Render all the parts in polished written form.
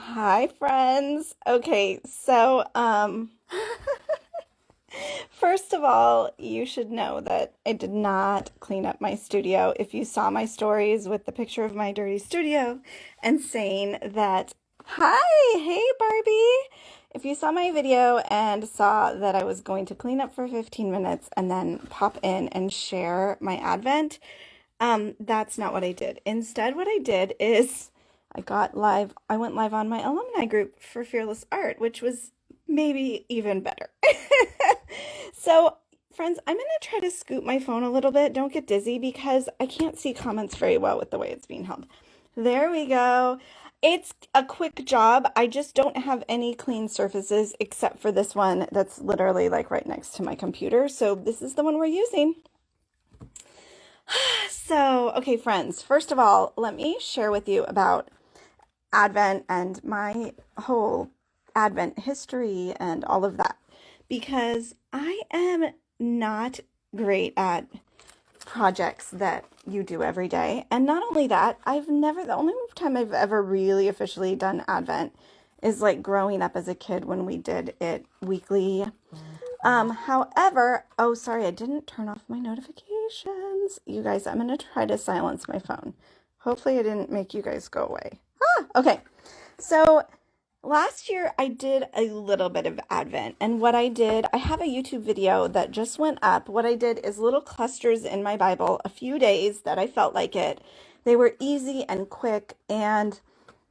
Hi, friends. Okay, first of all, you should know that I did not clean up my studio. If you saw my stories with the picture of my dirty studio and saying that, hi, hey, Barbie. If you saw my video and saw that I was going to clean up for 15 minutes and then pop in and share my Advent, that's not what I did. Instead, what I did is I went live on my alumni group for Fearless Art, which was maybe even better. So, friends, I'm going to try to scoot my phone a little bit. Don't get dizzy because I can't see comments very well with the way it's being held. There we go. It's a quick job. I just don't have any clean surfaces except for this one that's literally like right next to my computer. So this is the one we're using. So, okay, friends, first of all, let me share with you about Advent and my whole Advent history and all of that because I am not great at projects that you do every day. And not only that, the only time I've ever really officially done Advent is like growing up as a kid when we did it weekly. However, oh, sorry, I didn't turn off my notifications. You guys, I'm going to try to silence my phone. Hopefully I didn't make you guys go away. Okay. So last year I did a little bit of Advent, and what I did, I have a YouTube video that just went up. What I did is little clusters in my Bible, a few days that I felt like it. They were easy and quick, and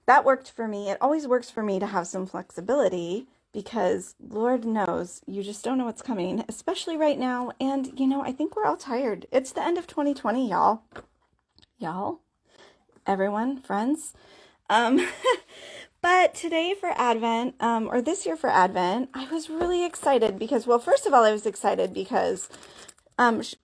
that worked for me. It always works for me to have some flexibility because Lord knows you just don't know what's coming, especially right now. And, I think we're all tired. It's the end of 2020, y'all. Y'all, everyone, friends. Um, but today for Advent, or this year for Advent, I was really excited because, well, first of all, I was excited because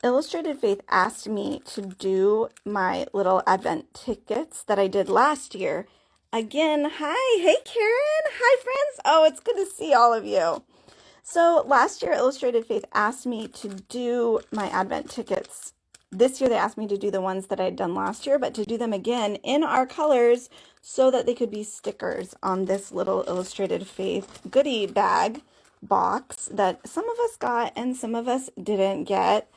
Illustrated Faith asked me to do my little Advent tickets that I did last year. Again, hi, hey Karen, hi friends. Oh, it's good to see all of you. So last year, Illustrated Faith asked me to do my Advent tickets. This year, they asked me to do the ones that I had done last year, but to do them again in our colors so that they could be stickers on this little Illustrated Faith goodie bag box that some of us got and some of us didn't get.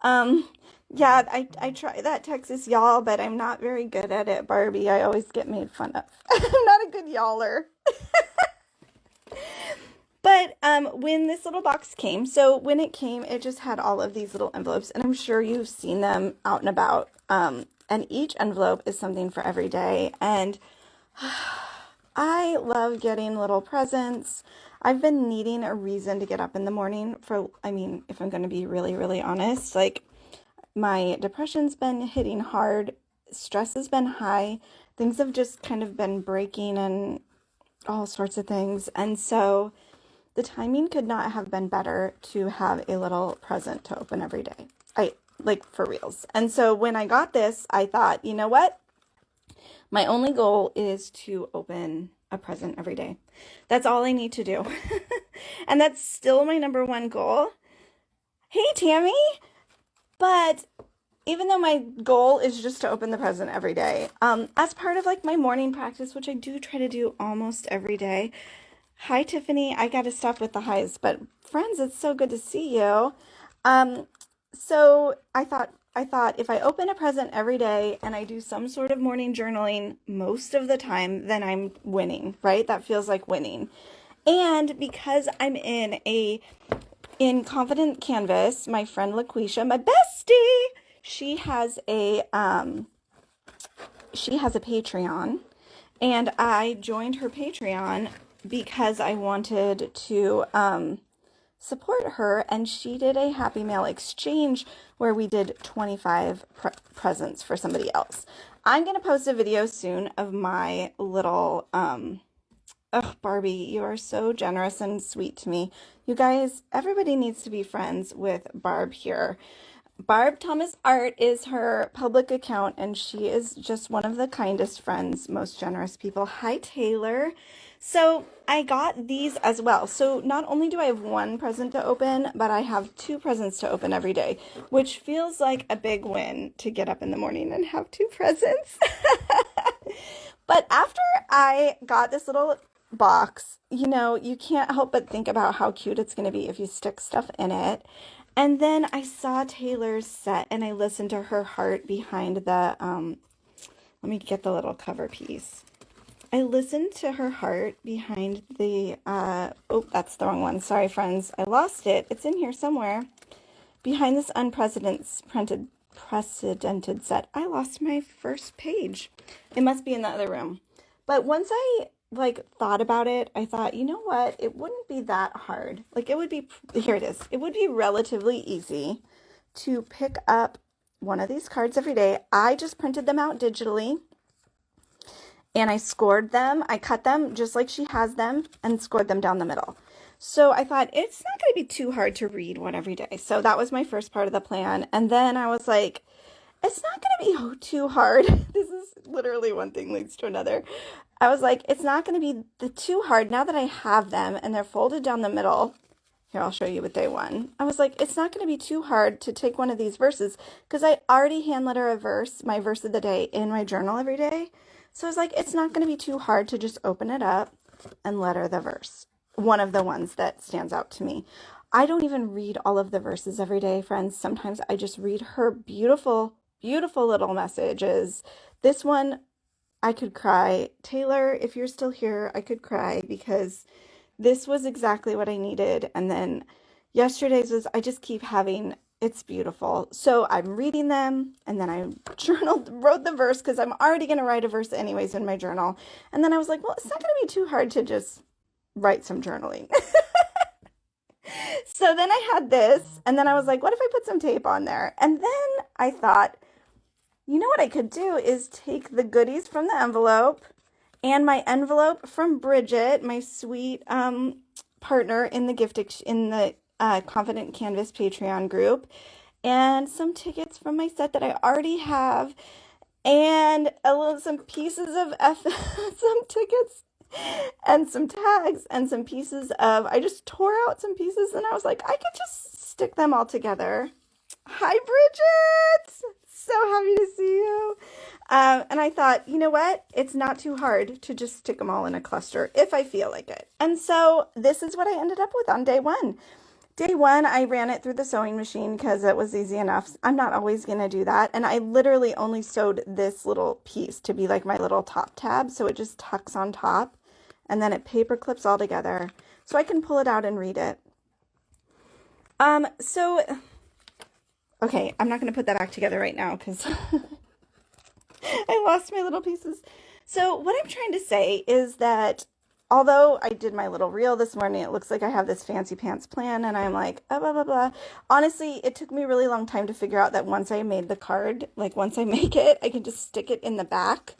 Um, yeah, I try that Texas y'all, but I'm not very good at it, Barbie. I always get made fun of. I'm not a good y'aller. But when this little box came, so when it came, it just had all of these little envelopes, and I'm sure you've seen them out and about. And each envelope is something for every day. And I love getting little presents. I've been needing a reason to get up in the morning if I'm going to be really, really honest, like my depression's been hitting hard, stress has been high, things have just kind of been breaking and all sorts of things. And so the timing could not have been better to have a little present to open every day. I like for reals. And so when I got this, I thought, you know what? My only goal is to open a present every day. That's all I need to do. And that's still my number one goal. Hey, Tammy. But even though my goal is just to open the present every day, as part of like my morning practice, which I do try to do almost every day. Hi, Tiffany. I got to stop with the highs, but friends, it's so good to see you. So I thought if I open a present every day and I do some sort of morning journaling most of the time, then I'm winning, right? That feels like winning. And because I'm in Confident Canvas, my friend LaQuisha, my bestie, she has a Patreon, and I joined her Patreon because I wanted to support her, and she did a Happy Mail exchange where we did 25 presents for somebody else. I'm going to post a video soon of my little, Barbie, you are so generous and sweet to me. You guys, everybody needs to be friends with Barb here. Barb Thomas Art is her public account, and she is just one of the kindest friends, most generous people. Hi, Taylor. So I got these as well. So not only do I have one present to open, but I have two presents to open every day, which feels like a big win to get up in the morning and have two presents. But after I got this little box, you can't help but think about how cute it's going to be if you stick stuff in it. And then I saw Taylor's set and I listened to her heart behind let me get the little cover piece. I listened to her heart behind oh, that's the wrong one. Sorry, friends. I lost it. It's in here somewhere. Behind this unprecedented set. I lost my first page. It must be in the other room. But once I thought about it, I thought, you know what? It wouldn't be that hard. It would be, here it is. It would be relatively easy to pick up one of these cards every day. I just printed them out digitally and I scored them. I cut them just like she has them and scored them down the middle. So I thought it's not going to be too hard to read one every day. So that was my first part of the plan. And then I was like, it's not going to be too hard. This is literally one thing leads to another. I was like, it's not going to be too hard now that I have them and they're folded down the middle. Here, I'll show you with day one. I was like, it's not going to be too hard to take one of these verses because I already hand letter a verse, my verse of the day, in my journal every day. So I was like, it's not going to be too hard to just open it up and letter the verse. One of the ones that stands out to me. I don't even read all of the verses every day, friends. Sometimes I just read her beautiful, beautiful little messages. This one, I could cry. Taylor, if you're still here, I could cry because this was exactly what I needed. And then yesterday's was, I just keep having, it's beautiful. So I'm reading them and then I wrote the verse because I'm already going to write a verse anyways in my journal. And then I was like, well, it's not going to be too hard to just write some journaling. So then I had this and then I was like, what if I put some tape on there? And then I thought, you know what I could do is take the goodies from the envelope and my envelope from Bridget, my sweet partner in the Confident Canvas Patreon group, and some tickets from my set that I already have, and some pieces of some tickets and some tags and some pieces of, I just tore out some pieces and I was like, I could just stick them all together. Hi, Bridget! So happy to see you. And I thought, you know what? It's not too hard to just stick them all in a cluster if I feel like it. And so this is what I ended up with on day one. Day one, I ran it through the sewing machine because it was easy enough. I'm not always going to do that. And I literally only sewed this little piece to be like my little top tab. So it just tucks on top and then it paper clips all together. So I can pull it out and read it. Okay, I'm not going to put that back together right now because I lost my little pieces. So what I'm trying to say is that although I did my little reel this morning, it looks like I have this fancy pants plan and I'm like, blah, blah, blah. Honestly, it took me a really long time to figure out that once I made the card, once I make it, I can just stick it in the back.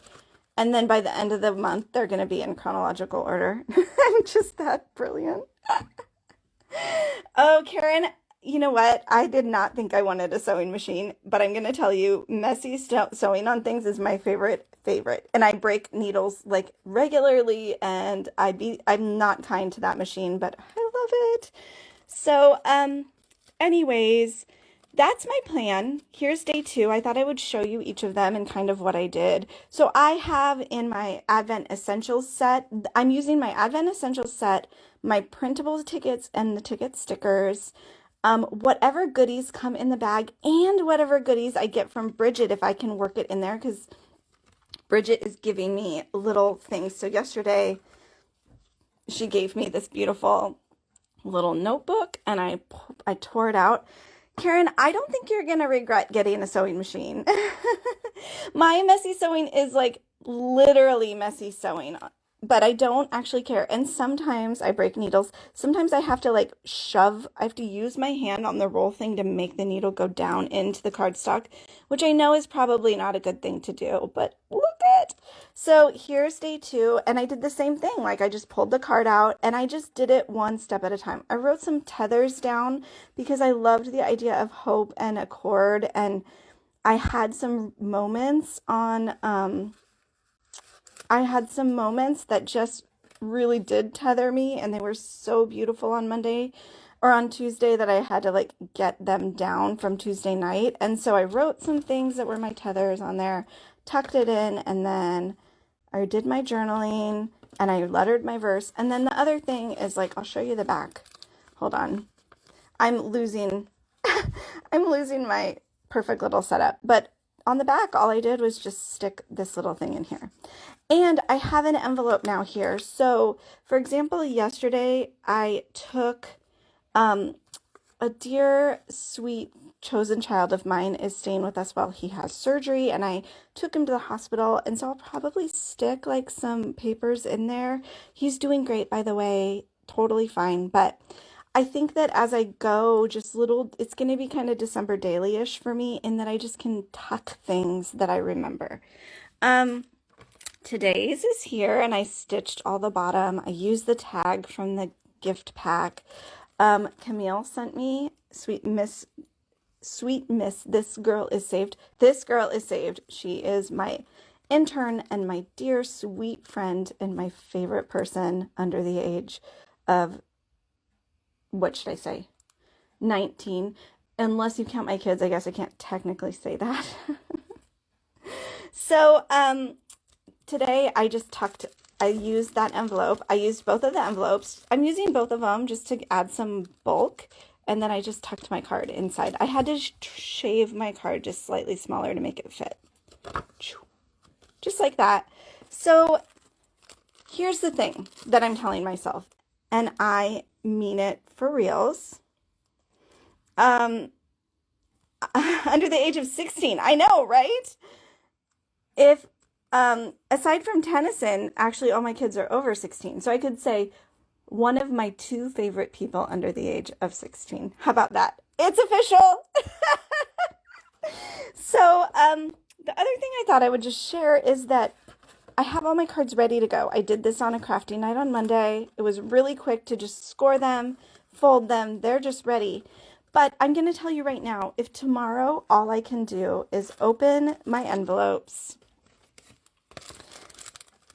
And then by the end of the month, they're going to be in chronological order. I'm just that brilliant. Oh, Karen, you know what? I did not think I wanted a sewing machine, but I'm going to tell you, messy sewing on things is my favorite. And I break needles regularly, and I'm not kind to that machine, but I love it. So, anyways, that's my plan. Here's day two. I thought I would show you each of them and kind of what I did. So I have in my Advent Essentials set, I'm using my Advent Essentials set, my printable tickets and the ticket stickers, whatever goodies come in the bag and whatever goodies I get from Bridget if I can work it in there because Bridget is giving me little things. So yesterday she gave me this beautiful little notebook and I tore it out. Karen, I don't think you're going to regret getting a sewing machine. My messy sewing is literally messy sewing, but I don't actually care. And sometimes I break needles. Sometimes I have to I have to use my hand on the roll thing to make the needle go down into the cardstock, which I know is probably not a good thing to do, but look at. So here's day two. And I did the same thing. I just pulled the card out and I just did it one step at a time. I wrote some tethers down because I loved the idea of hope and accord. And I had some moments that just really did tether me, and they were so beautiful on Monday or on Tuesday that I had to get them down from Tuesday night. And so I wrote some things that were my tethers on there, tucked it in, and then I did my journaling, and I lettered my verse. And then the other thing is, like, I'll show you the back. Hold on. I'm losing my perfect little setup. But on the back, all I did was just stick this little thing in here. And I have an envelope now here. So, for example, yesterday I took a dear, sweet, chosen child of mine is staying with us while he has surgery, and I took him to the hospital, and so I'll probably stick like some papers in there. He's doing great, by the way, totally fine, but I think that as I go, just little, it's going to be kind of December daily-ish for me in that I just can tuck things that I remember. Today's is here, and I stitched all the bottom. I used the tag from the gift pack. Camille sent me, sweet miss, this girl is saved. This girl is saved. She is my intern and my dear sweet friend and my favorite person under the age of, what should I say, 19. Unless you count my kids, I guess I can't technically say that. So, today I used that envelope. I used both of the envelopes. I'm using both of them just to add some bulk. And then I just tucked my card inside. I had to shave my card just slightly smaller to make it fit. Just like that. So here's the thing that I'm telling myself. And I mean it for reals. Under the age of 16. I know, right? If aside from Tennyson, actually all my kids are over 16. So I could say one of my two favorite people under the age of 16. How about that? It's official. So the other thing I thought I would just share is that I have all my cards ready to go. I did this on a crafty night on Monday. It was really quick to just score them, fold them. They're just ready. But I'm going to tell you right now, if tomorrow all I can do is open my envelopes,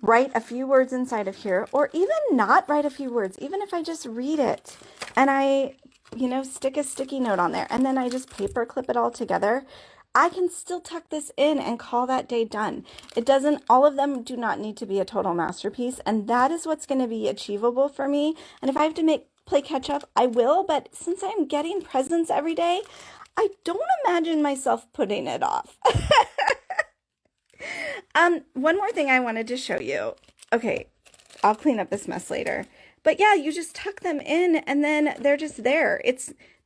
write a few words inside of here, or even not write a few words, even if I just read it and I, stick a sticky note on there and then I just paper clip it all together, I can still tuck this in and call that day done. All of them do not need to be a total masterpiece, and that is what's going to be achievable for me. And if I have to play catch up, I will, but since I'm getting presents every day, I don't imagine myself putting it off. One more thing I wanted to show you. Okay, I'll clean up this mess later. But yeah, you just tuck them in and then they're just there.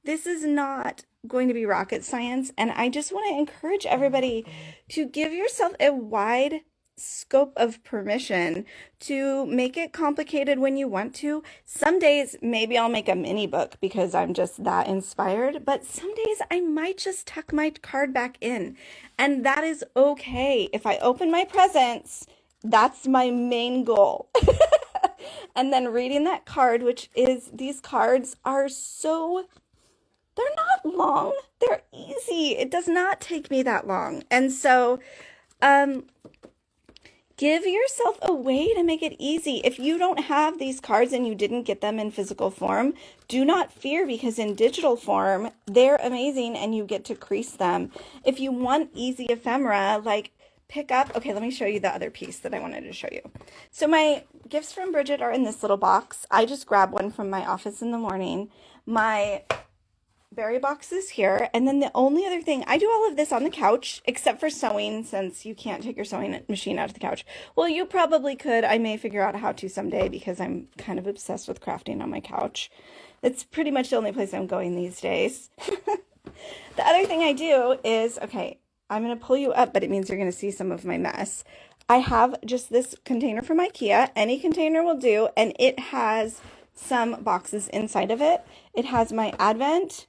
This is not going to be rocket science, and I just want to encourage everybody to give yourself a wide scope of permission to make it complicated when you want to. Some days maybe I'll make a mini book because I'm just that inspired, but some days I might just tuck my card back in, and that is okay. If I open my presents, that's my main goal. And then reading that card, which is, these cards are they're not long, they're easy. It does not take me that long. And so give yourself a way to make it easy. If you don't have these cards and you didn't get them in physical form, do not fear, because in digital form, they're amazing and you get to crease them. If you want easy ephemera, like pick up, okay, let me show you the other piece that I wanted to show you. So my gifts from Bridget are in this little box. I just grabbed one from my office in the morning. My berry box is here, and then the only other thing, I do all of this on the couch except for sewing, since you can't take your sewing machine out of the couch. Well, you probably could. I may figure out how to someday, because I'm kind of obsessed with crafting on my couch. It's pretty much the only place I'm going these days. The other thing I do is, okay, I'm going to pull you up, but it means you're going to see some of my mess. I have just this container from IKEA. Any container will do, and it has some boxes inside of it. It has my Advent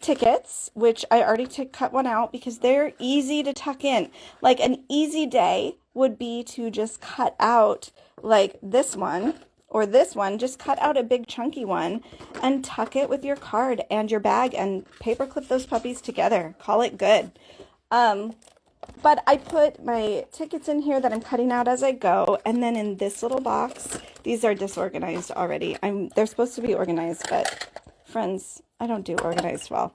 tickets, which I already cut one out because they're easy to tuck in. Like an easy day would be to just cut out like this one or this one, just cut out a big chunky one and tuck it with your card and your bag and paper clip those puppies together. Call it good. But I put my tickets in here that I'm cutting out as I go. And then in this little box, these are disorganized already. They're supposed to be organized, but friends, I don't do organized well.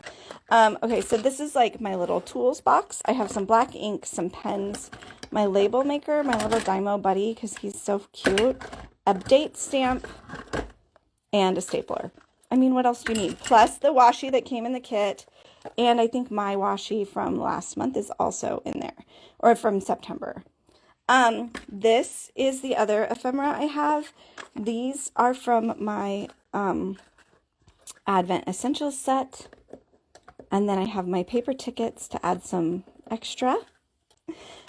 Okay, so this is like my little tools box. I have some black ink, some pens, my label maker, my little Dymo buddy, because he's so cute, a date stamp, and a stapler. I mean, what else do you need? Plus the washi that came in the kit. And I think my washi from last month is also in there, or from September. This is the other ephemera I have. These are from my Advent Essentials set. And then I have my paper tickets to add some extra,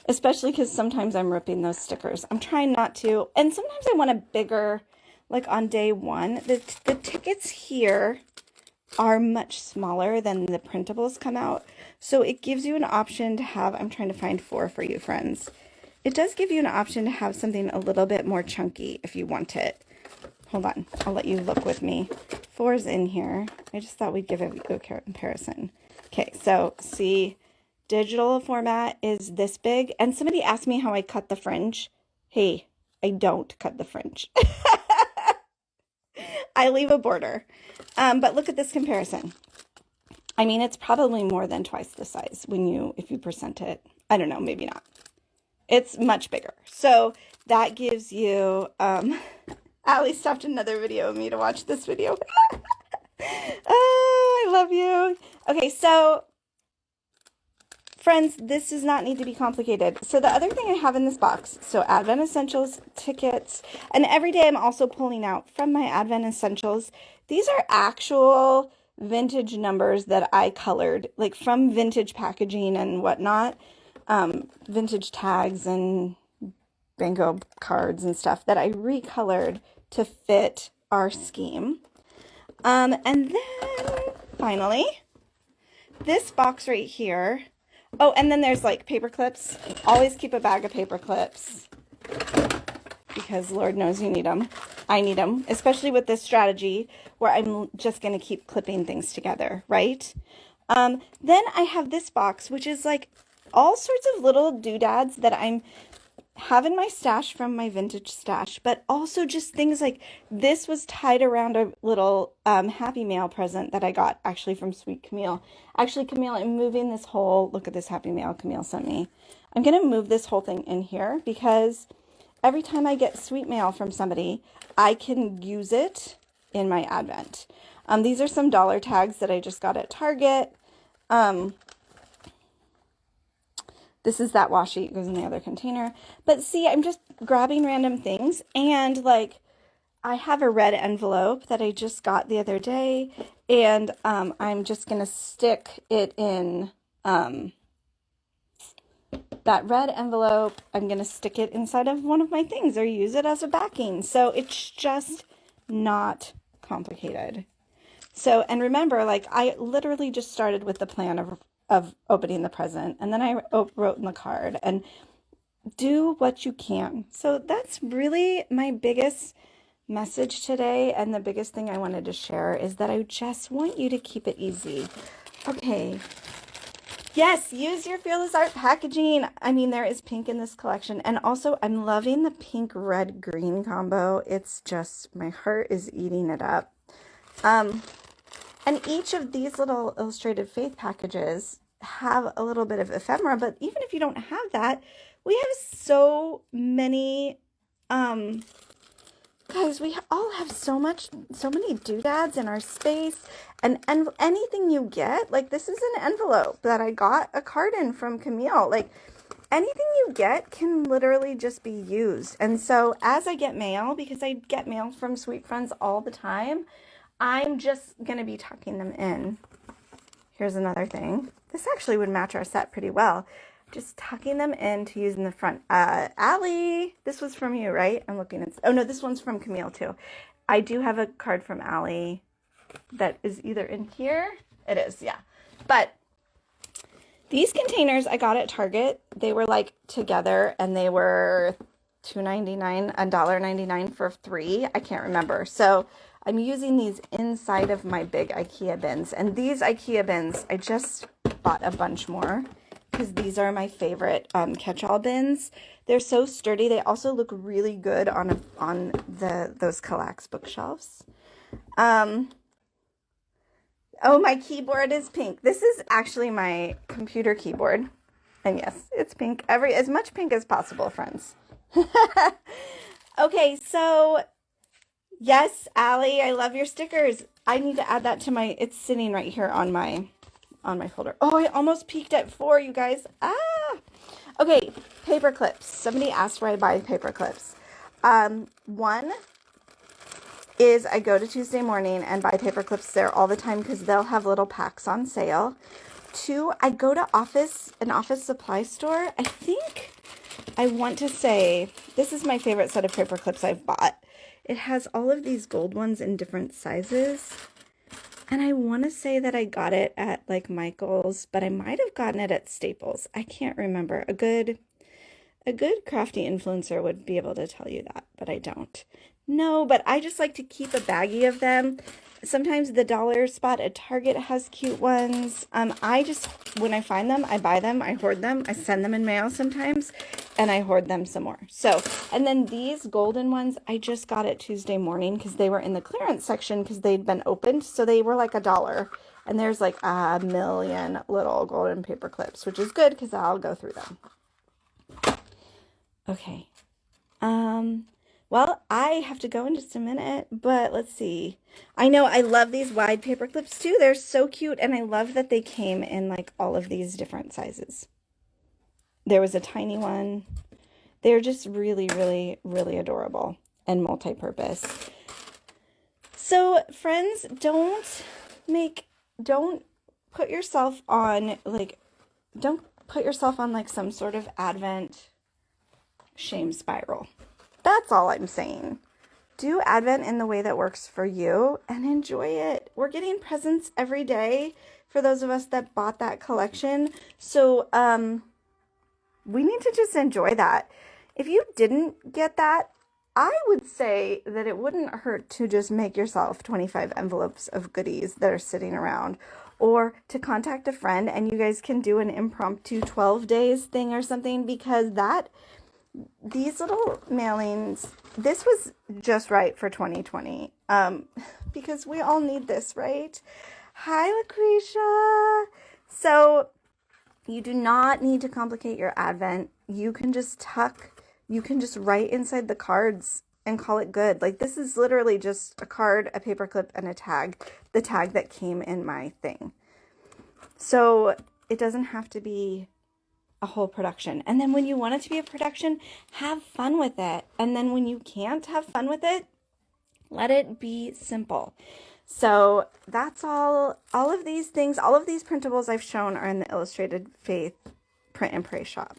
especially because sometimes I'm ripping those stickers. I'm trying not to. And sometimes I want a bigger, like on day one. The tickets here are much smaller than the printables come out. So it gives you an option to have, I'm trying to find 4 for you friends. It does give you an option to have something a little bit more chunky if you want it. Hold on, I'll let you look with me. 4 is in here. I just thought we'd give a comparison. Okay, so see, digital format is this big. And somebody asked me how I cut the fringe. Hey, I don't cut the fringe. I leave a border. But look at this comparison. I mean, it's probably more than twice the size if you percent it. I don't know, maybe not. It's much bigger. So that gives you, Allie stopped another video of me to watch this video. Oh, I love you. Okay, so friends, this does not need to be complicated. So the other thing I have in this box, so Advent Essentials tickets, and every day I'm also pulling out from my Advent Essentials. These are actual vintage numbers that I colored, like from vintage packaging and whatnot, vintage tags and bingo cards and stuff that I recolored to fit our scheme. And then finally, this box right here. Oh, and then there's like paper clips. Always keep a bag of paper clips because Lord knows you need them. I need them, especially with this strategy where I'm just going to keep clipping things together, right? Then I have this box, which is like all sorts of little doodads that I'm have in my stash from my vintage stash, but also just things like this was tied around a little Happy Mail present that I got actually from Sweet Camille. Actually, Camille, I'm moving this whole, look at this Happy Mail Camille sent me. I'm going to move this whole thing in here because every time I get sweet mail from somebody, I can use it in my Advent. These are some dollar tags that I just got at Target. This is that washi. It goes in the other container. But see, I'm just grabbing random things. And like, I have a red envelope that I just got the other day. And I'm just going to stick it in that red envelope. I'm going to stick it inside of one of my things or use it as a backing. So it's just not complicated. So, and remember, like I literally just started with the plan of opening the present, and then I wrote in the card, and do what you can. So that's really my biggest message today, and the biggest thing I wanted to share is that I just want you to keep it easy. Okay. Yes, use your Fearless Art packaging. I mean, there is pink in this collection, and also I'm loving the pink, red, green combo. It's just, my heart is eating it up. And each of these little Illustrated Faith packages have a little bit of ephemera, but even if you don't have that, we have so many, guys, we all have so many doodads in our space, and anything you get, like this is an envelope that I got a card in from Camille, like anything you get can literally just be used. And so as I get mail, because I get mail from Sweet Friends all the time, I'm just going to be tucking them in. Here's another thing. This actually would match our set pretty well. Just tucking them in to use in the front. Allie, this was from you, right? I'm looking at, oh no, this one's from Camille too. I do have a card from Allie that is either in here. It is, yeah. But these containers I got at Target. They were like together and they were $2.99, $1.99 for 3. I can't remember. So I'm using these inside of my big IKEA bins. And these IKEA bins, I just bought a bunch more because these are my favorite catch-all bins. They're so sturdy. They also look really good on those Kallax bookshelves. Oh, my keyboard is pink. This is actually my computer keyboard. And yes, it's pink. As much pink as possible, friends. Okay, so yes, Allie, I love your stickers. I need to add that to my, it's sitting right here on my folder. Oh, I almost peeked at 4, you guys. Ah! Okay, paper clips. Somebody asked where I buy paper clips. One is I go to Tuesday Morning and buy paper clips there all the time because they'll have little packs on sale. 2, I go to an office supply store. I think I want to say this is my favorite set of paper clips I've bought. It has all of these gold ones in different sizes. And I want to say that I got it at like Michael's, but I might have gotten it at Staples. I can't remember. A good crafty influencer would be able to tell you that, but I don't. No, but I just like to keep a baggie of them. Sometimes the dollar spot at Target has cute ones. When I find them, I buy them, I hoard them, I send them in mail sometimes, and I hoard them some more. So, and then these golden ones, I just got at Tuesday Morning because they were in the clearance section because they'd been opened. So they were like $1. And there's like a million little golden paper clips, which is good because I'll go through them. Okay. Well, I have to go in just a minute, but let's see. I know I love these wide paper clips too. They're so cute, and I love that they came in like all of these different sizes. There was a tiny one. They're just really, really, really adorable and multi-purpose. So, friends, don't put yourself on like some sort of Advent shame spiral. That's all I'm saying. Do Advent in the way that works for you and enjoy it. We're getting presents every day for those of us that bought that collection. So we need to just enjoy that. If you didn't get that, I would say that it wouldn't hurt to just make yourself 25 envelopes of goodies that are sitting around, or to contact a friend and you guys can do an impromptu 12 days thing or something, because these little mailings, this was just right for 2020, because we all need this, right? Hi, Lucretia. So you do not need to complicate your Advent. You can just write inside the cards and call it good. Like, this is literally just a card, a paper clip, and a tag, the tag that came in my thing. So it doesn't have to be a whole production. And then when you want it to be a production, have fun with it. And then when you can't have fun with it, let it be simple. So that's all of these things, all of these printables I've shown are in the Illustrated Faith Print and Pray shop.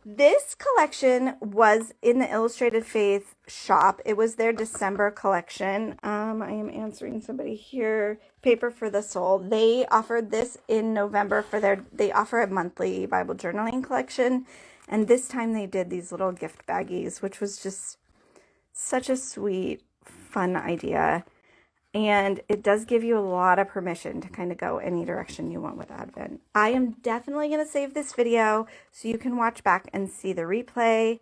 This collection was in the Illustrated Faith shop. It was their December collection. I am answering somebody here. Paper for the Soul. They offered this in November they offer a monthly Bible journaling collection. And this time they did these little gift baggies, which was just such a sweet, fun idea. And it does give you a lot of permission to kind of go any direction you want with Advent. I am definitely going to save this video so you can watch back and see the replay.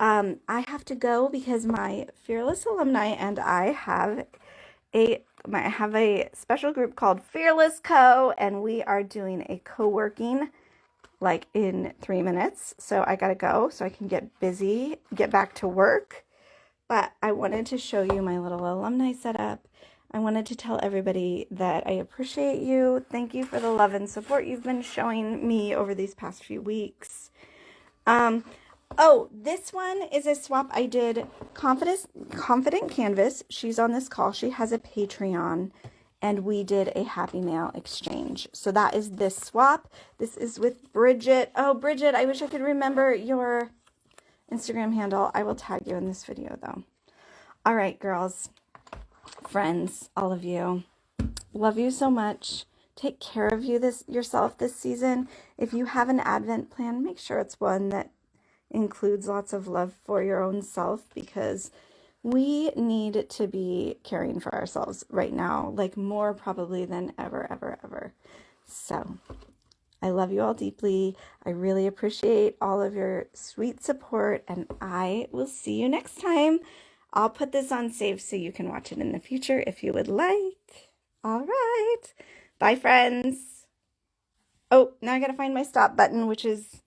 I have to go because my Fearless alumni and I have a special group called Fearless Co. And we are doing a co-working like in 3 minutes. So I got to go so I can get back to work. But I wanted to show you my little alumni setup. I wanted to tell everybody that I appreciate you. Thank you for the love and support you've been showing me over these past few weeks. Oh, this one is a swap I did. Confident Canvas. She's on this call. She has a Patreon. And we did a Happy Mail exchange. So that is this swap. This is with Bridget. Oh, Bridget, I wish I could remember your Instagram handle. I will tag you in this video, though. All right, girls. Friends, all of you, love you so much. Take care of yourself this season. If you have an Advent plan, make sure it's one that includes lots of love for your own self, because we need to be caring for ourselves right now, like more probably than ever, ever, ever. So I love you all deeply. I really appreciate all of your sweet support, and I will see you next time. I'll put this on save so you can watch it in the future if you would like. All right. Bye, friends. Oh, now I gotta find my stop button, which is,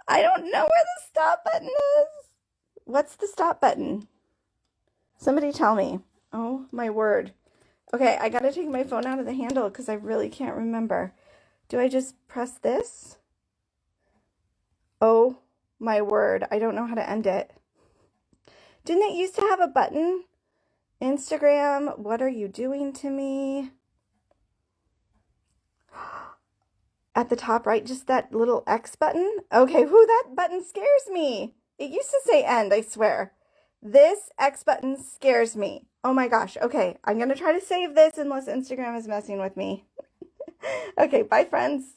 I don't know where the stop button is. What's the stop button? Somebody tell me. Oh my word. Okay, I gotta take my phone out of the handle because I really can't remember. Do I just press this? Oh my word. I don't know how to end it. Didn't it used to have a button? Instagram, what are you doing to me? At the top right, just that little X button. Okay, whoo, that button scares me. It used to say end, I swear. This X button scares me. Oh my gosh. Okay, I'm going to try to save this unless Instagram is messing with me. Okay, bye, friends.